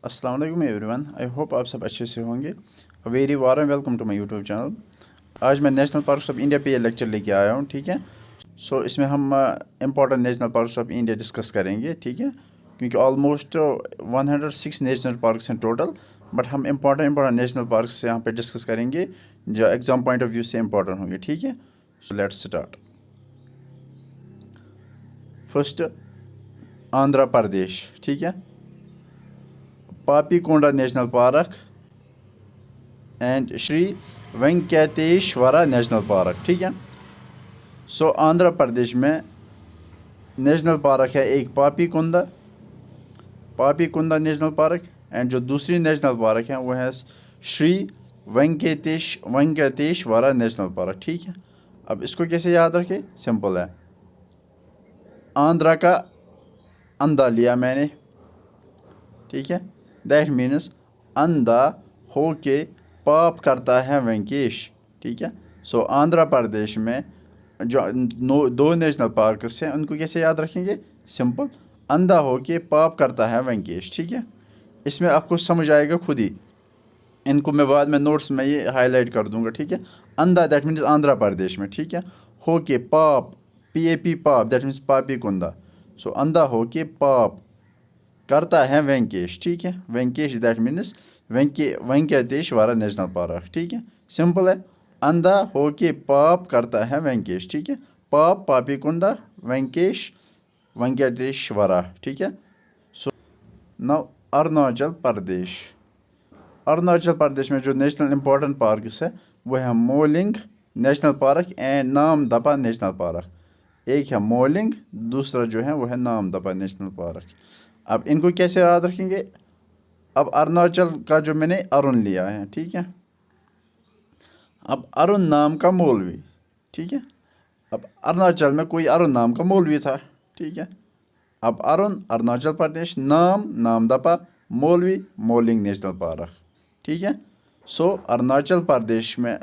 अस्सलाम वालेकुम everyone. I hope आप सब अच्छे से होंगे। Very warm welcome to my YouTube channel. आज मैं नेशनल पार्क्स ऑफ इंडिया पे ये लेक्चर लेके आया हूँ, ठीक है। इसमें हम important national parks of India discuss करेंगे, ठीक है। क्योंकि ऑलमोस्ट 106 नेशनल पार्क्स हैं टोटल, बट हम इम्पोर्टेंट नेशनल पार्क्स यहाँ पे डिस्कस करेंगे जो एग्ज़ाम पॉइंट ऑफ व्यू से इम्पोर्टेंट होंगे, ठीक है। So let's start. First, Andhra Pradesh, ठीक है। Papikonda national park and Shri Venkateswara national park, ठीक है। आंध्र प्रदेश में नेशनल पार्क है एक पापीकोंडा नेशनल पार्क, एंड जो दूसरी नेशनल पार्क है वो है श्री वेंकटेश्वरा नेशनल पार्क, ठीक है। अब इसको कैसे याद रखें, सिंपल है। आंध्रा का अंधा लिया मैंने, ठीक है। दैट मीन्स अंधा होके पाप करता है वेंकेश, ठीक है। आंध्र प्रदेश में जो दो नेशनल पार्क्स हैं उनको कैसे याद रखेंगे, सिंपल, अंधा होके पाप करता है वेंकेश, ठीक है। इसमें आपको समझ आएगा खुद ही, इनको मैं बाद में नोट्स में ये हाईलाइट कर दूंगा, ठीक है। अंधा दैट मीन्स आंध्र प्रदेश में, ठीक है। होके पाप, PAP पाप दैट मीन्स पापीकोंडा। अंधा होके पाप करता है वेंकेश, ठीक है। Venkesh that means Venkateswara national park, ठीक है। सिंपल है, अंधा होके पाप करता है वेंकेश, ठीक है। पाप पापीकोंडा, वेंकेश वेंकटेश्वरा, ठीक है। नाउ अरुणाचल प्रदेश में जो नेशनल इम्पोर्टेंट पार्क्स है वो है moulding national park and Namdapha national park. एक है मोलिंग, दूसरा जो है वो है नामदफा नेशनल पार्क। अब इनको कैसे याद रखेंगे, अब अरुणाचल का जो मैंने अरुण लिया है, ठीक है। अब अरुण नाम का मौलवी, ठीक है। अब अरुणाचल में कोई अरुण नाम का मौलवी था, ठीक है। अब अरुण अरुणाचल प्रदेश, नामदफा, मौलवी मोलिंग नेशनल पार्क, ठीक है। अरुणाचल प्रदेश में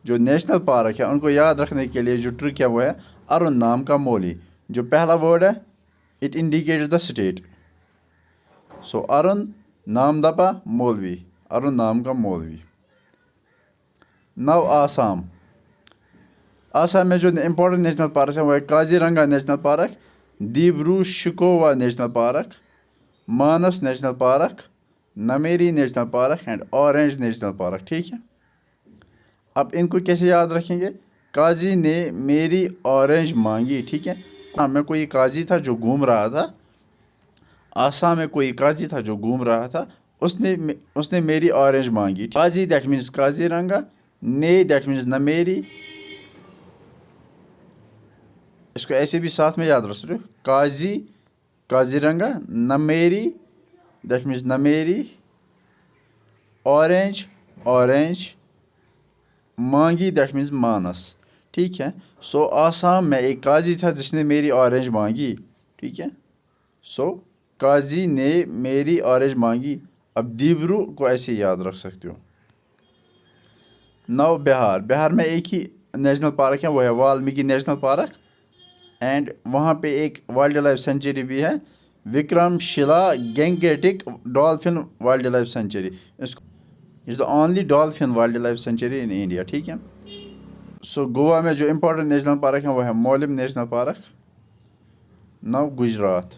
जो नेशनल पार्क है उनको याद रखने के लिए जो ट्रिक है वो है अरुण नाम का मौलवी। जो पहला वर्ड है it indicates the state. Arun Namdapha मौलवी, अरुण नाम का मौलवी। नव आसाम में जो इम्पोर्टेंट नेशनल पार्क है वो है Kaziranga national park, Dibru Saikhowa national park, Manas national park, Nameri national park and orange national park, ठीक है। अब इनको कैसे याद रखेंगे, काजी ने मेरी ऑरेंज मांगी, ठीक है। आसाम में कोई काजी था जो घूम रहा था, आसाम में कोई काजी था जो घूम रहा था, उसने मेरी ऑरेंज मांगी। काजी दैट मीन्स काजीरंगा, ने दैट मीन्स नमेरी, इसको ऐसे भी साथ में याद रख सकते हो, Kazi Kaziranga, Nameri that means Nameri, orange मांगी दैट मीन्स मानस, ठीक है। आसाम में एक काजी था जिसने मेरी ऑरेंज मांगी, ठीक है। काजी ने मेरी ऑरेंज मांगी। अब दिब्रू को ऐसे याद रख सकते हो। नव बिहार में एक ही नेशनल पार्क है वो है वाल्मीकि नेशनल पार्क, एंड वहाँ पे एक वाइल्ड लाइफ सेंचुरी भी है, Vikramshila Gangetic dolphin wild life sanctuary. इसको is the only dolphin wild life sanctuary in India, ठीक है। गोवा में जो इम्पोर्टेंट नेशनल पार्क है वो है मोलिम नेशनल पार्क। नव Gujarat,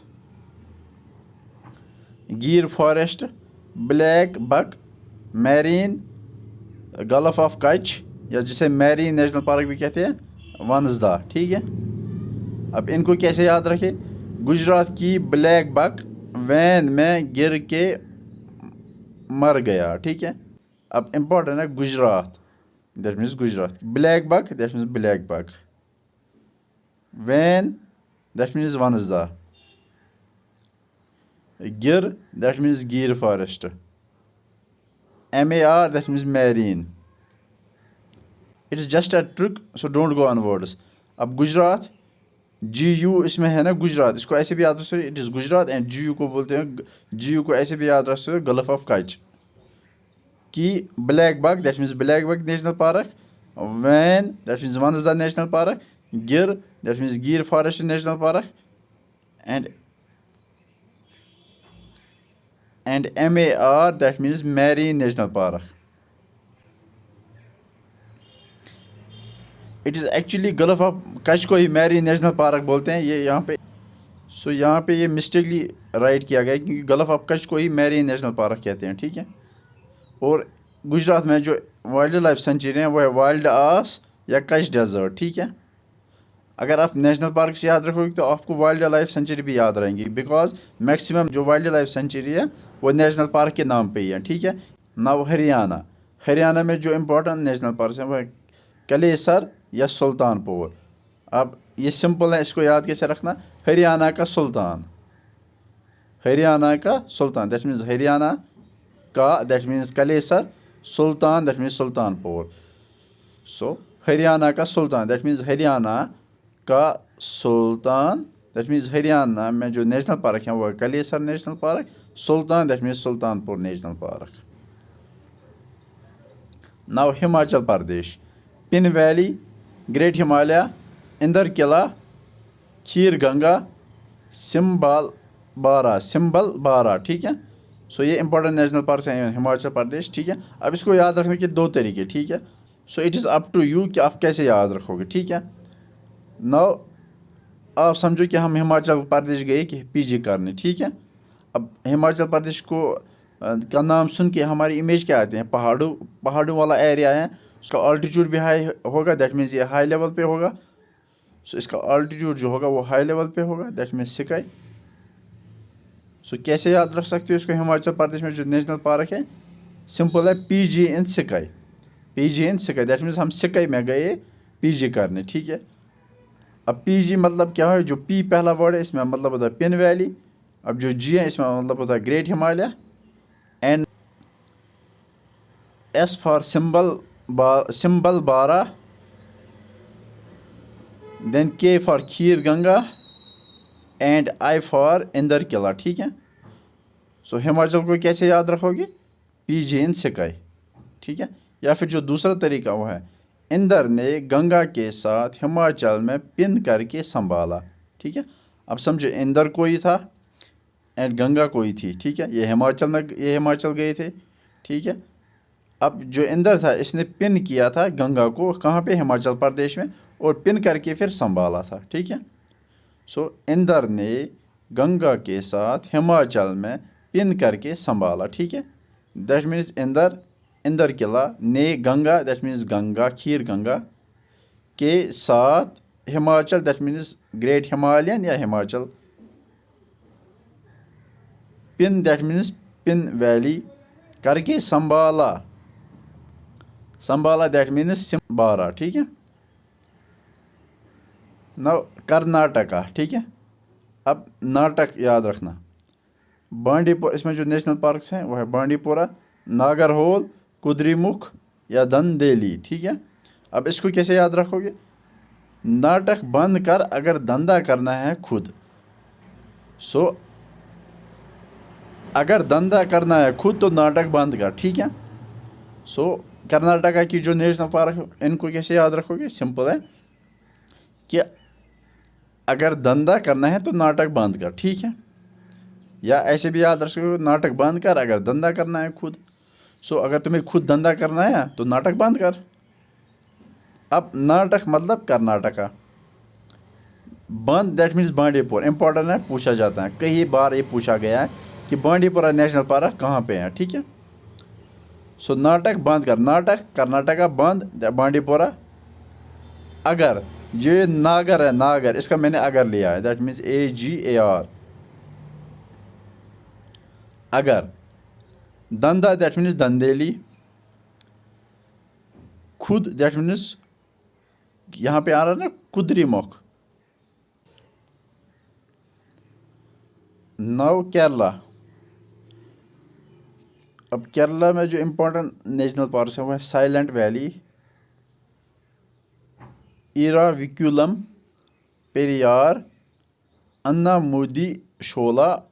Gir forest, black buck, marine, gulf of Kutch, या जिसे मैरीन नेशनल पार्क भी कहते हैं, वनसदा, ठीक है। अब इनको कैसे याद रखें, गुजरात की ब्लैक बक वैन में गिर के मर गया, ठीक है। अब इम्पोर्टेंट है Gujarat that means Gujarat, black buck that means black buck, van that means Vansda, Gir that means Gir forest, MAR that means marine. It is just a trick, so don't go on words. अब गुजरात, GU इसमें है ना गुजरात, इसको ऐसे भी याद रख सकते, it is Gujarat, and GU को बोलते हैं, GU को ऐसे भी याद रख सकते, गल्फ ऑफ कच्छ की black buck that means black buck national park, van that means Vansda national park, Gir that means Gir forest national park, and and MAR, that means Marine National Park. It is actually gulf of Kutch को ही marine national park बोलते हैं। ये यहाँ पे यहाँ पे ये मिस्टेकली राइट किया गया क्योंकि गल्फ ऑफ कच्छ को ही मैरीन नेशनल पार्क कहते हैं, ठीक है। और गुजरात में जो वाइल्ड लाइफ सेंचुरी है वो है वाइल्ड आस या कच्छ डेजर्ट, ठीक है। अगर आप नेशनल पार्क से याद रखोगे तो आपको वाइल्ड लाइफ सेंचुरी भी याद रहेंगी, बिकॉज मैक्सिमम जो वाइल्ड लाइफ सेंचुरी है वो नेशनल पार्क के नाम पे ही है, ठीक है। नाउ हरियाणा में जो इम्पोर्टेंट नेशनल पार्क है वो है कलेसर या सुल्तानपुर। अब ये सिंपल है, इसको याद कैसे रखना, हरियाणा का सुल्तान दैट मीन्स हरियाणा का, that means Kalesar, Sultan that means Sultanpur. So Haryana का सुल्तान दैट मीन्स हरियाणा का सुल्तान, दैट मीन्स हरियाणा में जो नेशनल पार्क है वो है Kalesar national park, Sultan that means Sultanpur national park. Now Himachal Pradesh, pin valley, great Himalaya, Inder Qila, kheer Ganga, symbol बारा, ठीक है। सो ये इंपॉर्टेंट नेशनल पार्क हैं हिमाचल प्रदेश, ठीक है। अब इसको याद रखने के दो तरीके, ठीक है। So it is up to you कि आप कैसे याद रखोगे, ठीक है। नाउ आप समझो कि हम हिमाचल प्रदेश गए कि पीजी करने, ठीक है। अब हिमाचल प्रदेश को का नाम सुन के हमारी इमेज क्या आती है, पहाड़ों वाला एरिया है, उसका ऑल्टीट्यूड भी हाई होगा, दैट मीन्स ये हाई लेवल पे होगा। सो इसका ऑल्टीट्यूड जो होगा वो हाई लेवल पे होगा, दैट मीन्स सिकाई। सो कैसे याद रख सकते हो इसको, हिमाचल प्रदेश में जो नेशनल पार्क है सिंपल है, पीजी इन सिकाई, दैट मीन्स हम सिकाई में गए पीजी करने, ठीक है। अब पीजी मतलब क्या है, जो पी पहला वर्ड है इसमें मतलब होता है पिन वैली, अब जो जी है इसमें मतलब होता है great Himalaya, and S for Simbalbara, then K for Khir Ganga, and I for Inder Killa, ठीक है। सो हिमाचल को कैसे याद रखोगे, पीजी इन सिकाई, ठीक है। या फिर जो दूसरा तरीका वो है, इंदर ने गंगा के साथ हिमाचल में पिन करके संभाला, ठीक है। अब समझो इंदर कोई था एंड गंगा कोई थी, ठीक है। ये हिमाचल गए थे, ठीक है। अब जो इंदर था इसने पिन किया था गंगा को, कहाँ पे, हिमाचल प्रदेश में, और पिन करके फिर संभाला था, ठीक है। सो इंदर ने गंगा के साथ हिमाचल में पिन करके संभाला, ठीक है। दैट मीन्स इंदर किला, ने गंगा दैट मीन्स गंगा, खीर गंगा, के साथ Himachal that means great Himalayan या Himachal, pin that means Pin valley, करके संभाला दैट मीन्स सिंबारा, ठीक है। नाउ कर्नाटका, ठीक है। अब नाटक याद रखना, बांडीपुर, इसमें जो नेशनल पार्क्स हैं वो है बांडीपुरा, नागरहोल, कुद्रेमुख या दंदेली, ठीक है। अब इसको कैसे याद रखोगे, नाटक बंद कर अगर धंधा करना है खुद। सो अगर धंधा करना है खुद तो नाटक बंद कर, ठीक है। सो कर्नाटका की जो नेशनल पार्क इनको कैसे याद रखोगे, सिंपल है कि अगर धंधा करना है तो नाटक बंद कर, ठीक है। या ऐसे भी याद रखोगे, नाटक बंद कर अगर धंधा करना है खुद। सो अगर तुम्हें खुद धंधा करना है तो नाटक बंद कर। अब नाटक मतलब कर्नाटका, बंद दैट मीन्स बांडीपुर, इंपॉर्टेंट है, पूछा जाता है, कई बार ये पूछा गया है कि बांडीपुरा नेशनल पार्क कहाँ पे है, ठीक है। सो नाटक बंद कर, नाटक कर्नाटका, बंद बांडीपुरा। अगर ये नागर है, नागर इसका मैंने अगर लिया है, दैट मीन्स AGAR, अगर धंधा दैट मीन्स दंदेली, खुद दैट मीन्स यहाँ पे आ रहा है ना कुद्रेमुख। नाउ केरला, अब केरला में जो इम्पोर्टेंट नेशनल पार्क है वो है साइलेंट वैली, इराविकुलम, पेरियार, अन्नामुदी शोला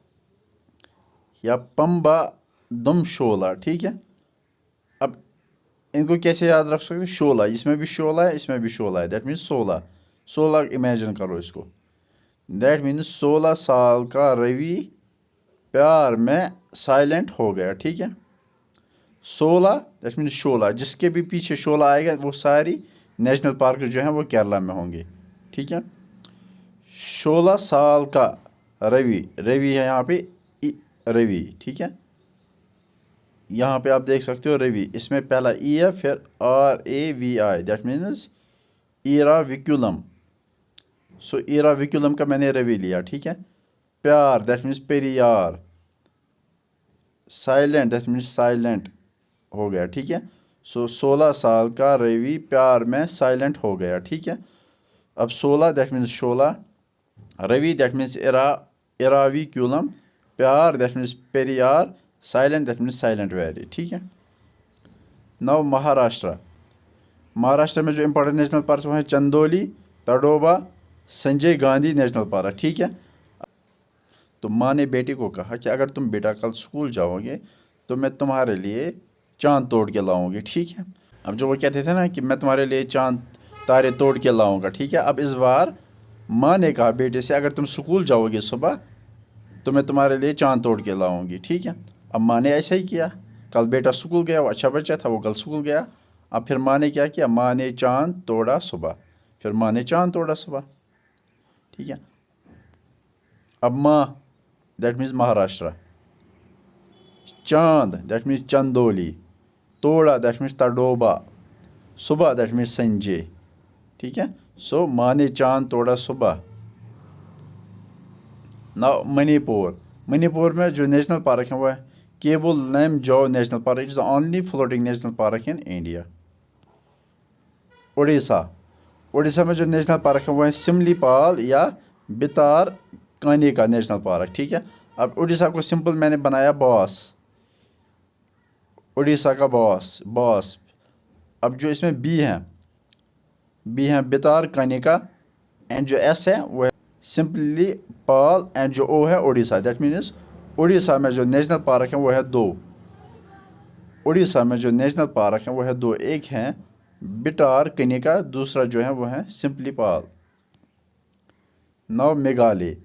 या पंबा दुम शोला, ठीक है। अब इनको कैसे याद रख सकते, शोला, इसमें भी शोला है इसमें भी शोला है, दैट मीन्स 16 इमेजिन करो इसको, दैट मीन्स 16 साल का रवि प्यार में साइलेंट हो गया, ठीक है। 16 दैट मीन्स शोला, जिसके भी पीछे शोला आएगा वो सारी नेशनल पार्क जो हैं वो केरला में होंगे, ठीक है। 16 साल का रवि, रवि है यहाँ पे रवि, ठीक है। यहाँ पे आप देख सकते हो रवि, इसमें पहला ई है, फिर RAVI, दैट मीन्स इराविकुलम। सो इराविकुलम का मैंने रवि लिया, ठीक है। प्यार that means Periyar, silent that means silent हो गया, ठीक है। सो 16 साल का रवि प्यार में साइलेंट हो गया, ठीक है। अब 16 that means Shola, Ravi that means Eravikulam, प्यार that means Periyar, silent that means silent valley, ठीक है। नौ महाराष्ट्र, महाराष्ट्र में जो इंपॉर्टेंट नेशनल पार्क वो हैं चंदोली, तडोबा, संजय गांधी नेशनल पार्क, ठीक है। तो माँ ने बेटी को कहा कि अगर तुम बेटा कल स्कूल जाओगे तो मैं तुम्हारे लिए चांद तोड़ के लाऊंगी, ठीक है। अब जो वो कहते थे ना कि मैं तुम्हारे लिए चांद तारे तोड़ के लाऊंगा, ठीक है। अब इस बार माँ ने कहा बेटे से अगर तुम स्कूल जाओगे सुबह तो मैं तुम्हारे लिए चांद तोड़ के लाऊंगी, ठीक है। अब माँ ने ऐसा ही किया, कल बेटा स्कूल गया, वो अच्छा बच्चा था, वो कल स्कूल गया। अब फिर माँ ने क्या किया, माँ ने चांद तोड़ा सुबह, फिर माँ ने चांद तोड़ा सुबह, ठीक है। अब माँ दैट मीन्स महाराष्ट्र, चांद दैट मीन्स चंदोली, तोड़ा दैट मीन्स तडोबा, सुबह दैट मीन्स संजय, ठीक है। सो माँ ने चांद तोड़ा सुबह। ना मणिपुर, मणिपुर में जो नेशनल पार्क है वो है Keibul Lamjao national park, is the only floating national park in India. Orissa, Orissa में जो नेशनल पार्क है वो है सिमलीपाल या बितार कानिका नेशनल पार्क, ठीक है। अब उड़ीसा को सिंपल मैंने बनाया बॉस, उड़ीसा का बॉस बॉस। अब जो इसमें बी है बितार कानिका, एंड जो एस है वो है सिंपली पाल, एंड जो ओ है उड़ीसा, दैट मीन्स उड़ीसा में जो नेशनल पार्क है वो है दो। उड़ीसा में जो नेशनल पार्क है वो है दो, एक है बिटार कनिका, दूसरा जो है वो है सिंपली पाल। नौ मेघालय,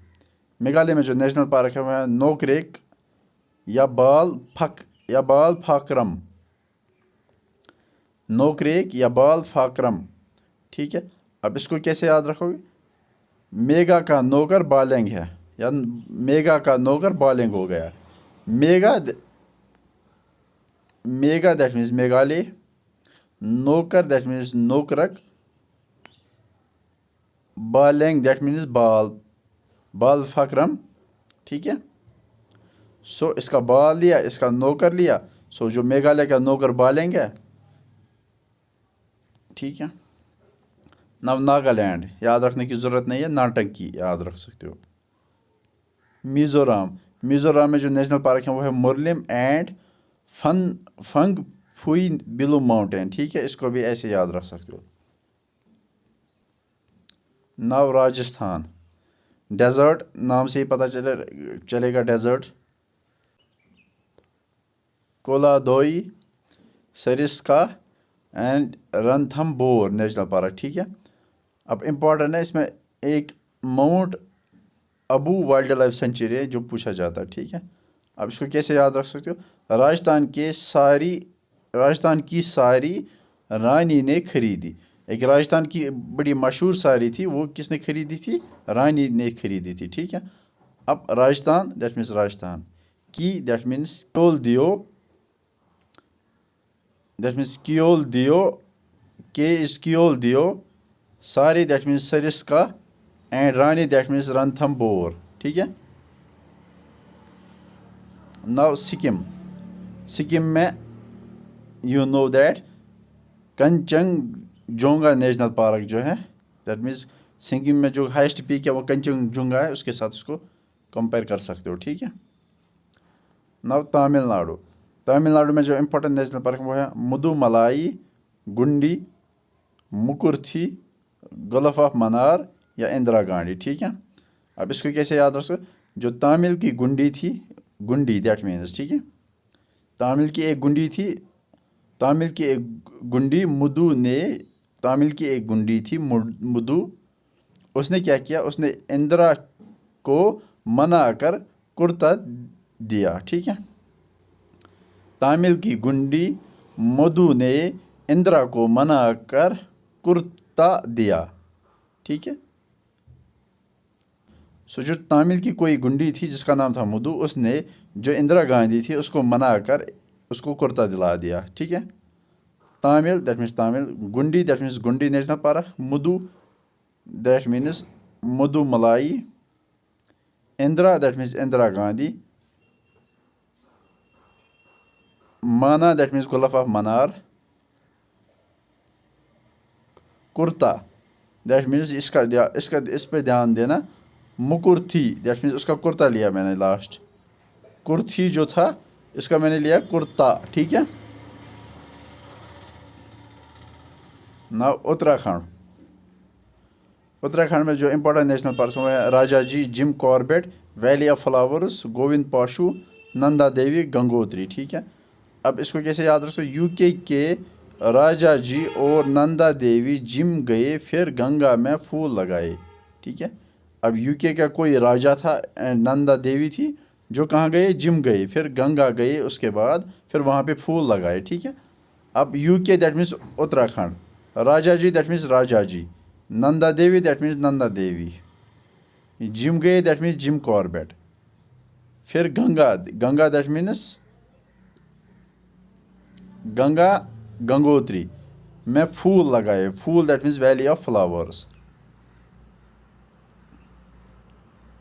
मेघालय में जो नेशनल पार्क है वो है नोकरेक या बाल फाक्रम, नोकरेक या बाल फाक्रम, ठीक है। अब इसको कैसे याद रखोगे, मेगा का नौकर बालेंग है, या मेगा का नौकर बालेंग हो गया। Mega mega that means Meghalaya, नौकर दैट मीन्स नौकरक, बालेंग दैट मीन्स बाल फक्रम, ठीक है। सो इसका बाल लिया, इसका नौकर लिया, सो जो मेघालय का नौकर बालेंग है, ठीक है। नव नागालैंड, याद रखने की ज़रूरत नहीं है, नाटंकी याद रख सकते हो। मिज़ोरम, मिज़ोरम में जो नेशनल पार्क है वो है मुरलिम एंड फंग फुई बिलू माउंटेन, ठीक है। इसको भी ऐसे याद रख सकते हो। नव राजस्थान, डेजर्ट, नाम से ही पता चलेगा डेजर्ट। कोलाधोई, Sariska and Ranthambore national park, ठीक है। अब इम्पॉर्टेंट है इसमें एक mount Abu wild life sanctuary है जो पूछा जाता है, ठीक है। अब इसको कैसे याद रख सकते हो, राजस्थान की सारी रानी ने खरीदी। एक राजस्थान की बड़ी मशहूर साड़ी थी, वो किसने खरीदी थी, रानी ने खरीदी थी, ठीक है। अब राजस्थान दैट मीन्स राजस्थान की, that means Keoladeo, that means Keoladeo, K is Keoladeo, सारी दैट मीन्स सरिस्का, एंड रानी दैट मीन्स रणथंबोर, ठीक है। नाउ सिक्किम, सिक्किम में you know that Kanchenjunga national park जो है, दैट मीन्स सिक्किम में जो हाईएस्ट पीक है वो कंचनजोंगा है, उसके साथ उसको कंपेयर कर सकते हो, ठीक है। नाउ तमिलनाडु, तमिलनाडु में जो इम्पोर्टेंट नेशनल पार्क वो है मुदुमलाई, गुंडी, मुकुर्थी, गल्फ ऑफ मन्नार या इंदिरा गांधी, ठीक है। अब इसको कैसे याद रखो, जो तामिल की गुंडी थी, गुंडी दैट मीन्स, ठीक है, तामिल की एक गुंडी थी, तामिल की एक गुंडी मुदु ने, तामिल की एक गुंडी थी मुदु, उसने क्या किया, उसने इंदिरा को मना कर कुर्ता दिया। ठीक है। तामिल की गुंडी मधु ने इंदिरा को मना कर कुर्ता दिया। ठीक है। सो जो तामिल की कोई गुंडी थी जिसका नाम था मधु, उसने जो इंदिरा गांधी थी उसको मना कर उसको कुर्ता दिला दिया। ठीक है। तामिल that means Tamil, Guindy that means Guindy national park, मधु that means Mudumalai, Indira that means Indira Gandhi, माना that means gulf of Mannar, kurta that means इसका इस पे ध्यान देना, मुकुर्थी दैट मीन्स उसका कुर्ता लिया मैंने लास्ट, कुर्थी जो था इसका मैंने लिया कुर्ता। ठीक है ना। उत्तराखंड, उत्तराखंड में जो इंपॉर्टेंट नेशनल पार्क है Rajaji, Jim Corbett, valley of flowers, Govind Pashu, Nanda Devi, Gangotri. ठीक है। अब इसको कैसे याद रखो, यूके के राजा जी और नंदा देवी जिम गए फिर गंगा में फूल लगाए। ठीक है। अब यूके का कोई राजा था, नंदा देवी थी, जो कहाँ गए, जिम गए, फिर गंगा गए, उसके बाद फिर वहाँ पे फूल लगाए। ठीक है। अब UK that means Uttarakhand, Raja ji that means Raja ji, Nanda Devi that means Nanda Devi, gym गए दैट मीन्स जिम कॉर्बेट, फिर गंगा, गंगा दैट मीन्स गंगा गंगोत्री में फूल लगाए, फूल that means valley of flowers.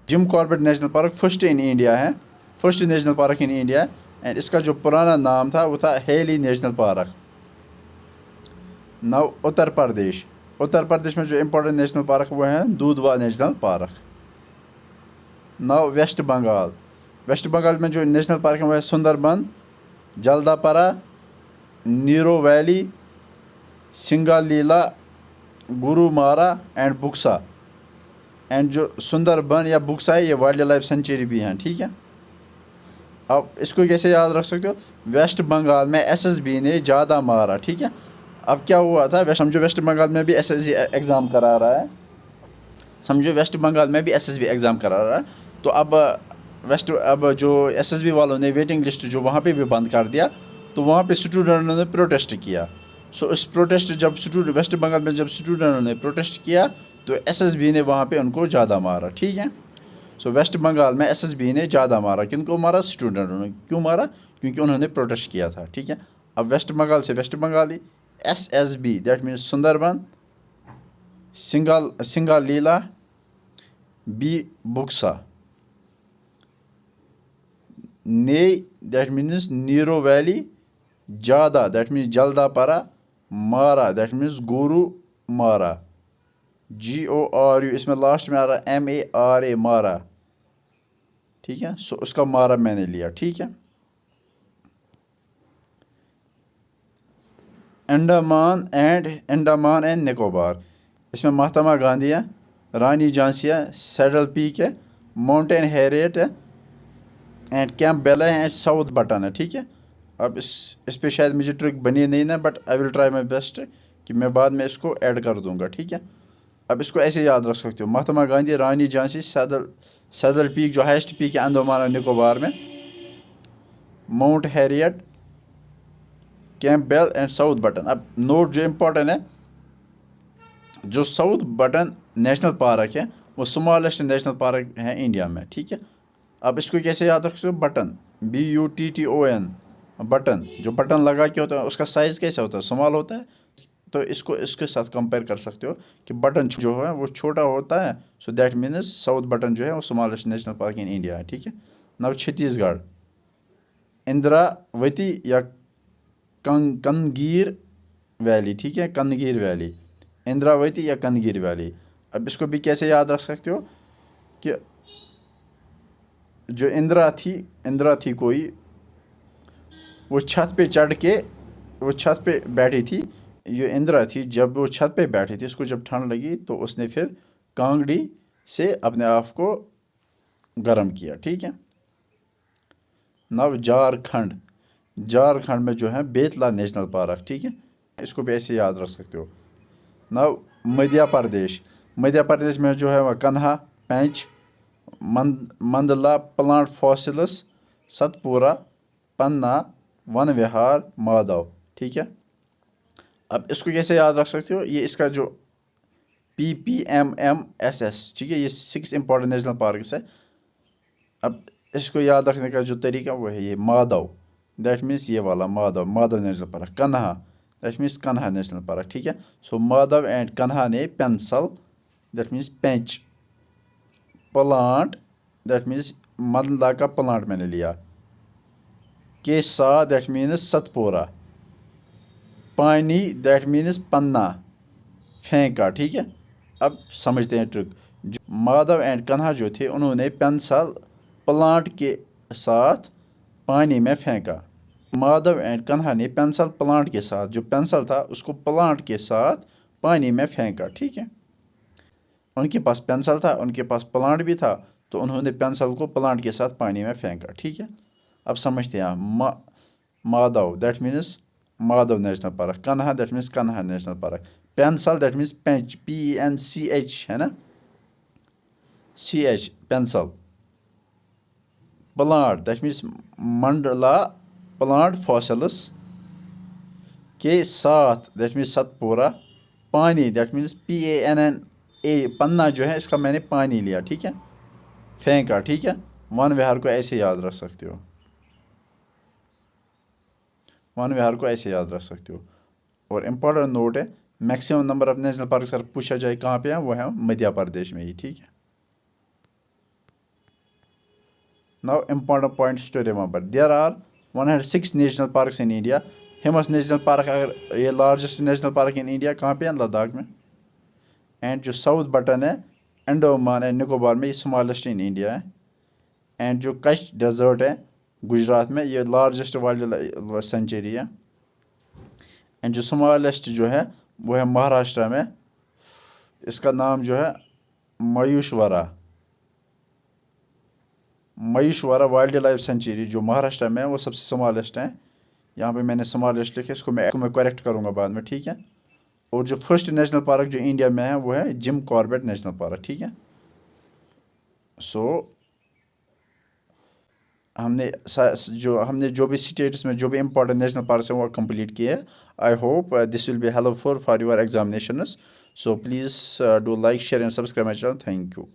Jim Corbett national park first in India है, first national park in India, and इसका जो पुराना नाम था वो था Hailey national park. Now Uttar Pradesh, Uttar Pradesh में जो इम्पोर्टेंट नेशनल पार्क वो है Dudhwa national park. Now West Bengal, West Bengal में जो नेशनल पार्क है वो है Sundarban, Jaldapara, Neora valley, Singalila, Gorumara and Buxa. And जो सुंदरबन या बुक्सा है ये वाइल्ड लाइफ सेंचुरी भी हैं। ठीक है। अब इसको कैसे याद रख सकते हो, वेस्ट बंगाल में एसएसबी ने ज़्यादा मारा। ठीक है। अब क्या हुआ था, समझो वेस्ट बंगाल में भी एसएसबी एग्ज़ाम करा रहा है, समझो वेस्ट बंगाल में भी एसएसबी एग्ज़ाम करा रहा है, तो अब जो एसएसबी वालों ने वेटिंग लिस्ट जो वहाँ पे भी बंद कर दिया, तो वहाँ पे स्टूडेंटों ने प्रोटेस्ट किया। सो इस प्रोटेस्ट जब वेस्ट बंगाल में जब स्टूडेंटों ने प्रोटेस्ट किया तो एसएसबी ने वहाँ पे उनको ज़्यादा मारा। ठीक है। सो वेस्ट बंगाल में एसएसबी ने ज़्यादा मारा, किनको मारा, स्टूडेंटों ने। क्यों मारा, क्योंकि उन्होंने प्रोटेस्ट किया था। ठीक है। अब वेस्ट बंगाल से west Bengali, SSB that means Sundarban, Singalila, B Buxa, ने दैट मीन्स नीरो वैली, ज़्यादा दैट मीन्स जल्दापारा, मारा दैट मीन्स गुरु मारा, GORU, इसमें लास्ट में आ रहा है MARA, मारा। ठीक है। सो उसका मारा मैंने लिया। ठीक है। अंडमान एंड निकोबार, इसमें महात्मा गांधी है, रानी झांसी है, सैडल पीक है, माउंटेन हैरियट है, एंड कैंप बेला है, एंड साउथ बटन है। ठीक है। अब इस पे शायद मुझे ट्रिक बनी नहीं ना, but I will try my best कि मैं बाद में इसको ऐड कर दूंगा। ठीक है। अब इसको ऐसे याद रख सकते हो, महात्मा गांधी, रानी झांसी, सैडल पीक जो हाईएस्ट पीक है अंडमान और निकोबार में, mount Harriet, Campbell and south Button. अब नोट जो इम्पोर्टेंट है, जो साउथ बटन नेशनल पार्क है वो स्मॉलेस्ट नेशनल पार्क है इंडिया में। ठीक है। अब इसको कैसे याद रख सकते हो, बटन, BUTTON, बटन, जो बटन लगा के होता है उसका साइज़ कैसा होता है, स्मॉल होता है, तो इसको इसके साथ कंपेयर कर सकते हो कि बटन जो है वो छोटा होता है। So that means south button जो है वो smallest national park in India है। ठीक है। नाउ छत्तीसगढ़, इंद्रावती या कनगीर वैली। ठीक है। कनगीर वैली, इंद्रावती या कनगीर वैली। अब इसको भी कैसे याद रख सकते हो कि जो इंदिरा थी कोई, वो छत पे चढ़ के, वो छत पे बैठी थी, ये इंदिरा थी, जब वो छत पे बैठी थी उसको जब ठंड लगी तो उसने फिर कांगड़ी से अपने आप को गर्म किया। ठीक है। नव झारखंड, झारखंड में जो है बेतला नेशनल पार्क। ठीक है। इसको भी ऐसे याद रख सकते हो। नव मध्य प्रदेश, मध्य प्रदेश में जो है वह कन्हा, पेंच, मंदला प्लांट फॉसिलस, सतपुरा, पन्ना, वन विहार, माधव। ठीक है, अब इसको कैसे याद रख सकते हो, ये इसका जो PPMMSS, ठीक है, ये 6 इंपॉर्टेंट नेशनल पार्क्स है। अब इसको याद रखने का जो तरीका वो है ये माधव, दैट मीन्स ये वाला Madhav, Madhav national park. Kanha, that means Kanha national park. ठीक है, सो माधव एंड कन्हा ने pencil, that means Pench. Plant, that means Mandla का प्लांट मैंने लिया। केसा, दैट मीन्स सतपुरा। पानी, दैट मीन्स पन्ना, फेंका। ठीक है, अब समझते हैं ट्रिक। माधव एंड कन्हा जो थे उन्होंने पेंसिल प्लांट के साथ पानी में फेंका। माधव एंड कन्हा ने पेंसिल प्लांट के साथ, जो पेंसिल था उसको प्लांट के साथ पानी में फेंका। ठीक है, उनके पास पेंसिल था, उनके पास प्लांट भी था, तो उन्होंने पेंसिल को प्लांट के साथ पानी में फेंका। ठीक है, अब समझते हैं Madhav, that means Madhav national park. Kanha, that means Kanha national park. Pencil, that means Pench, PENCH है ना, CH, pencil. Plant, that means Mandla plant fossils के साथ, दैट मीन्स सतपुरा। पानी, दैट मीन्स PANNA, पन्ना जो है इसका मैंने पानी लिया। ठीक है, फेंका। ठीक है, वन विहार को ऐसे याद रख सकते हो, वन विहार को ऐसे याद रख सकते हो। और इम्पोर्टेंट नोट है, maximum number of national park अगर पूछा जाए कहाँ पे है, वो है मध्य प्रदेश में ही। ठीक है, now important points to remember, there are 106 national parks in India. Hemis national park, अगर ये largest national park in India कहाँ पे है, लद्दाख में। एंड जो साउथ बटन है अंडमान एंड निकोबार में, ये स्मॉलेस्ट इन इंडिया है। एंड जो कच्छ डेजर्ट है गुजरात में, ये लार्जेस्ट वाइल्ड सेंचुरी है। एंड जो स्मॉलेस्ट जो है वो है महाराष्ट्र में, इसका नाम जो है मयूशवरा वाइल्ड लाइफ सेंचुरी, जो महाराष्ट्र में है वो सबसे स्मॉलेस्ट है। यहाँ पे मैंने स्मॉलेस्ट लिखे, इसको मैं करेक्ट करूँगा बाद में। ठीक है, और जो फर्स्ट नेशनल पार्क जो इंडिया में है वो है जिम कॉर्बेट नेशनल पार्क। ठीक है, सो हमने जो भी स्टेट्स में जो भी इंपॉर्टेंट नेशनल पार्क हैं वो कंप्लीट किए। I hope this will be helpful for your examinations. So please do like, share and subscribe my channel. Thank you.